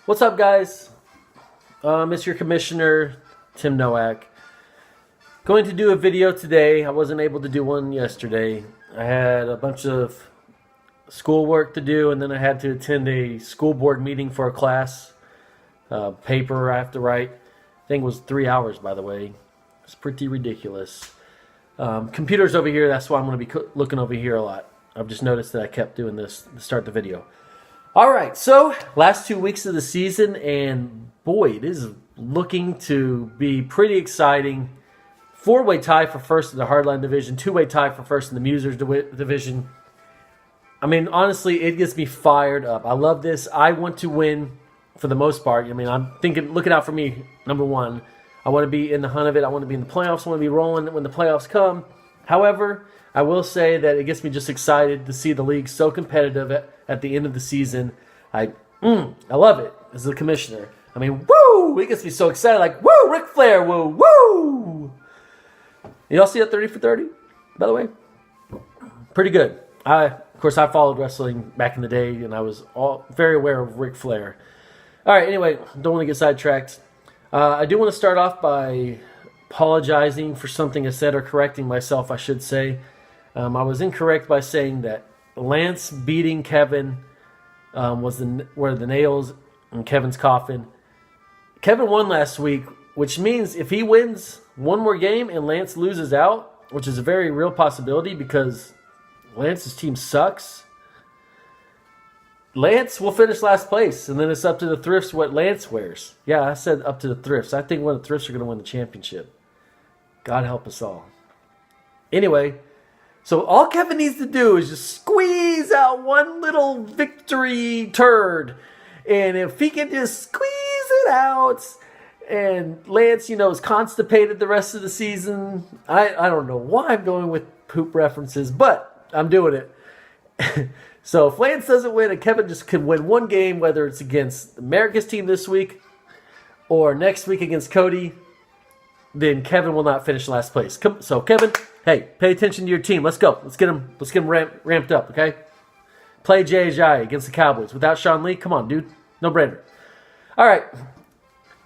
What's up, guys? It's your commissioner, Tim Nowak. Going to do a video today. I wasn't able to do one yesterday. I had a bunch of schoolwork to do, and then I had to attend a school board meeting for a class. Paper I have to write. I think it was 3 hours, by the way. It's pretty ridiculous. Computer's over here. That's why I'm going to be looking over here a lot. I've just noticed that I kept doing this to start the video. All right, so last 2 weeks of the season, and boy, it is looking to be pretty exciting. Four-way tie for first in the Hardline division, two-way tie for first in the Musers division. I mean, honestly, it gets me fired up. I love this. I want to win for the most part. I mean, I'm thinking, looking out for me, number one. I want to be in the hunt of it. I want to be in the playoffs. I want to be rolling when the playoffs come. However, I will say that it gets me just excited to see the league so competitive at the end of the season. I love it as the commissioner. I mean, woo! It gets me so excited. Like, woo! Ric Flair, woo! Woo! Y'all see that 30 for 30, by the way? Pretty good. Of course, I followed wrestling back in the day, and I was very aware of Ric Flair. All right, anyway, don't want to get sidetracked. I do want to start off by apologizing for something I said, or correcting myself, I should say. I was incorrect by saying that Lance beating Kevin were the nails in Kevin's coffin. Kevin won last week, which means if he wins one more game and Lance loses out, which is a very real possibility because Lance's team sucks, Lance will finish last place, and then it's up to the Thrifts what Lance wears. Yeah, I said up to the Thrifts. I think one of the Thrifts are going to win the championship. God help us all. Anyway, so all Kevin needs to do is just squeeze out one little victory turd. And if he can just squeeze it out, and Lance, is constipated the rest of the season. I don't know why I'm going with poop references, but I'm doing it. So if Lance doesn't win and Kevin just can win one game, whether it's against America's team this week or next week against Cody, then Kevin will not finish last place. So Kevin, hey, pay attention to your team. Let's go. Let's get him ramped up, okay? Play J.J. against the Cowboys without Sean Lee. Come on, dude. No brainer. All right.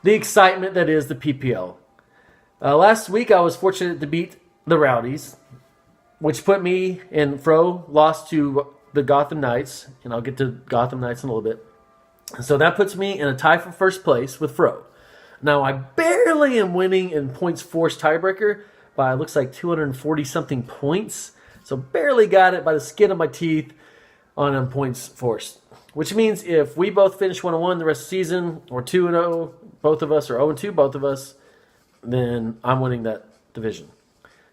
The excitement that is the PPL. Last week I was fortunate to beat the Rowdies, which put me and Fro lost to the Gotham Knights, and I'll get to Gotham Knights in a little bit. So that puts me in a tie for first place with Fro. Now I barely am winning in points forced tiebreaker by looks like 240-something points. So barely got it by the skin of my teeth on points forced. Which means if we both finish 1-1 the rest of the season, or 2-0, both of us, or 0-2, both of us, then I'm winning that division.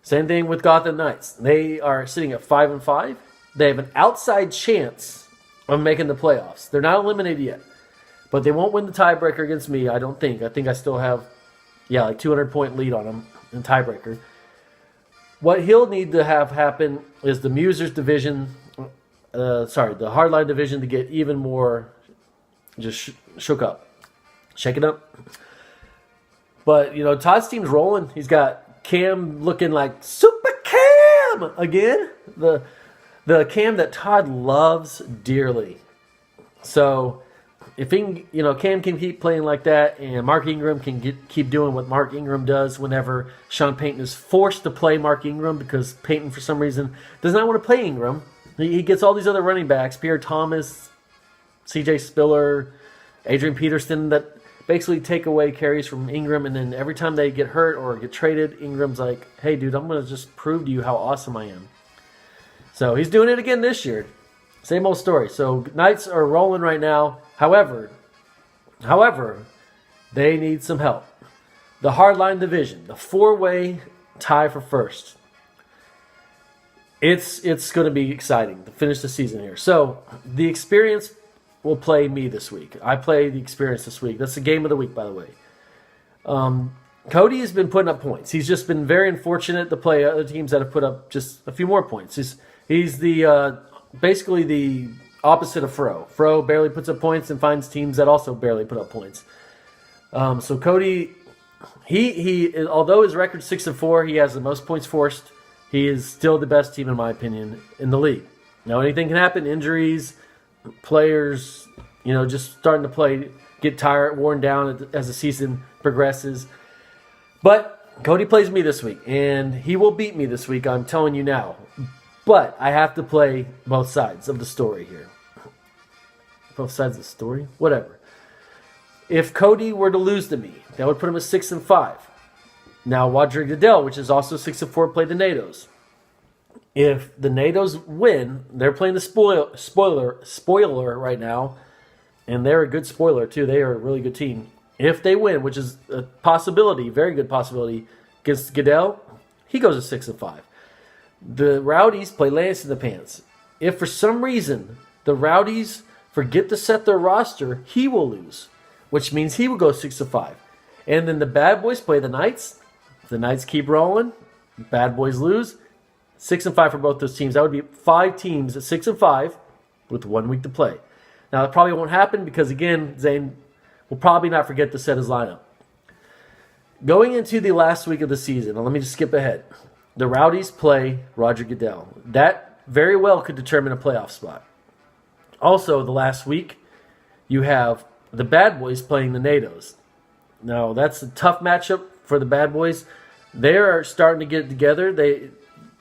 Same thing with Gotham Knights. They are sitting at 5-5. They have an outside chance of making the playoffs. They're not eliminated yet. But they won't win the tiebreaker against me, I don't think. I think I still have, like 200-point lead on them in tiebreaker. What he'll need to have happen is the Musers division, the Hardline division, to get even more just shook up. Shake it up. But, Todd's team's rolling. He's got Cam looking like Super Cam again. The Cam that Todd loves dearly. So if he can, Cam can keep playing like that, and Mark Ingram can keep doing what Mark Ingram does whenever Sean Payton is forced to play Mark Ingram, because Payton, for some reason, does not want to play Ingram. He gets all these other running backs, Pierre Thomas, C.J. Spiller, Adrian Peterson, that basically take away carries from Ingram, and then every time they get hurt or get traded, Ingram's like, hey, dude, I'm going to just prove to you how awesome I am. So he's doing it again this year. Same old story. So Knights are rolling right now. However, they need some help. The Hardline division, the four-way tie for first. It's going to be exciting to finish the season here. So the Experience will play me this week. I play the Experience this week. That's the game of the week, by the way. Cody has been putting up points. He's just been very unfortunate to play other teams that have put up just a few more points. He's the basically the opposite of Fro. Fro barely puts up points and finds teams that also barely put up points. So Cody, he although his record's 6-4, he has the most points forced. He is still the best team, in my opinion, in the league. Now anything can happen: injuries, players, just starting to play get tired, worn down as the season progresses. But Cody plays me this week, and he will beat me this week, I'm telling you now. But I have to play both sides of the story here. Both sides of the story? Whatever. If Cody were to lose to me, that would put him at 6-5. Now, Roger Goodell, which is also 6-4, played the NATOs. If the NATOs win, they're playing the spoiler right now, and they're a good spoiler too. They are a really good team. If they win, which is a possibility, very good possibility, against Goodell, he goes to 6-5. The Rowdies play Lance in the Pants. If for some reason the Rowdies forget to set their roster, he will lose, which means he will go 6-5. And then the Bad Boys play the Knights. If the Knights keep rolling, Bad Boys lose. 6-5 for both those teams. That would be 5 teams at 6-5 with 1 week to play. Now, it probably won't happen because, again, Zane will probably not forget to set his lineup. Going into the last week of the season, let me just skip ahead. The Rowdies play Roger Goodell. That very well could determine a playoff spot. Also, the last week, you have the Bad Boys playing the NATOs. Now, that's a tough matchup for the Bad Boys. They are starting to get together. They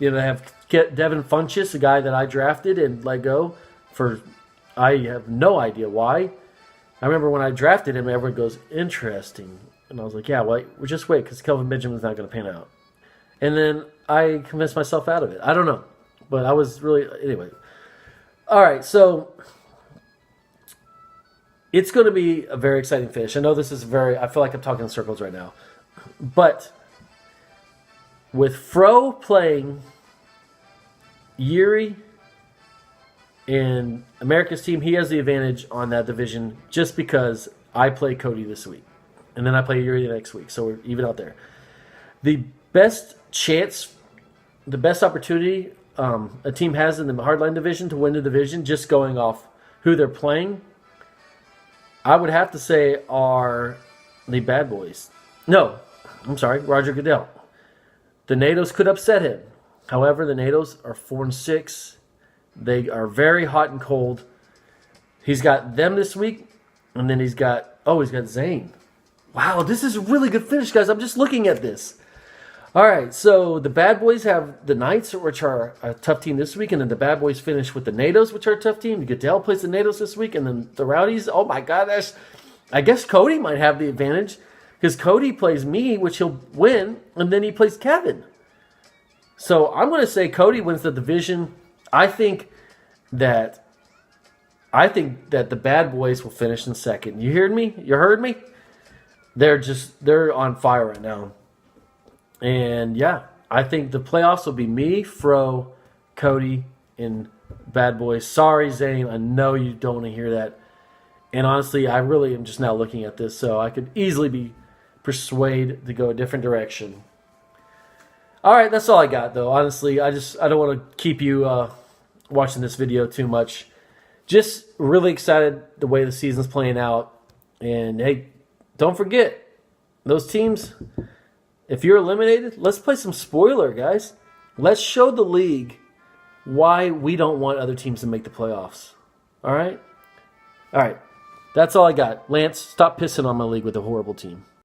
have Devin Funchess, a guy that I drafted and let go for, I have no idea why. I remember when I drafted him, everyone goes, interesting. And I was like, yeah, well, just wait, because Kelvin Benjamin's not going to pan out. And then I convinced myself out of it. I don't know. But I was really, anyway. All right, so it's going to be a very exciting finish. I know this is I feel like I'm talking in circles right now. But with Fro playing Yuri and America's team, he has the advantage on that division just because I play Cody this week. And then I play Yuri the next week. So we're even out there. The best chance, the best opportunity a team has in the hardline division to win the division, just going off who they're playing, I would have to say are the Bad Boys. No, I'm sorry, Roger Goodell. The NATOs could upset him. However, the NATOs are 4-6. They are very hot and cold. He's got them this week, and then he's got Zane. Wow, this is a really good finish, guys. I'm just looking at this. All right, so the Bad Boys have the Knights, which are a tough team this week, and then the Bad Boys finish with the NATOs, which are a tough team. Goodell plays the NATOs this week, and then the Rowdies, oh my God, I guess Cody might have the advantage because Cody plays me, which he'll win, and then he plays Kevin. So I'm going to say Cody wins the division. I think that the Bad Boys will finish in second. You heard me? You heard me? They're on fire right now. And yeah, I think the playoffs will be me, Fro, Cody, and Bad Boys. Sorry, Zane. I know you don't want to hear that. And honestly, I really am just now looking at this, so I could easily be persuaded to go a different direction. All right, that's all I got, though. Honestly, I don't want to keep you watching this video too much. Just really excited the way the season's playing out. And hey, don't forget, those teams, if you're eliminated, let's play some spoiler, guys. Let's show the league why we don't want other teams to make the playoffs. All right? All right. That's all I got. Lance, stop pissing on my league with a horrible team.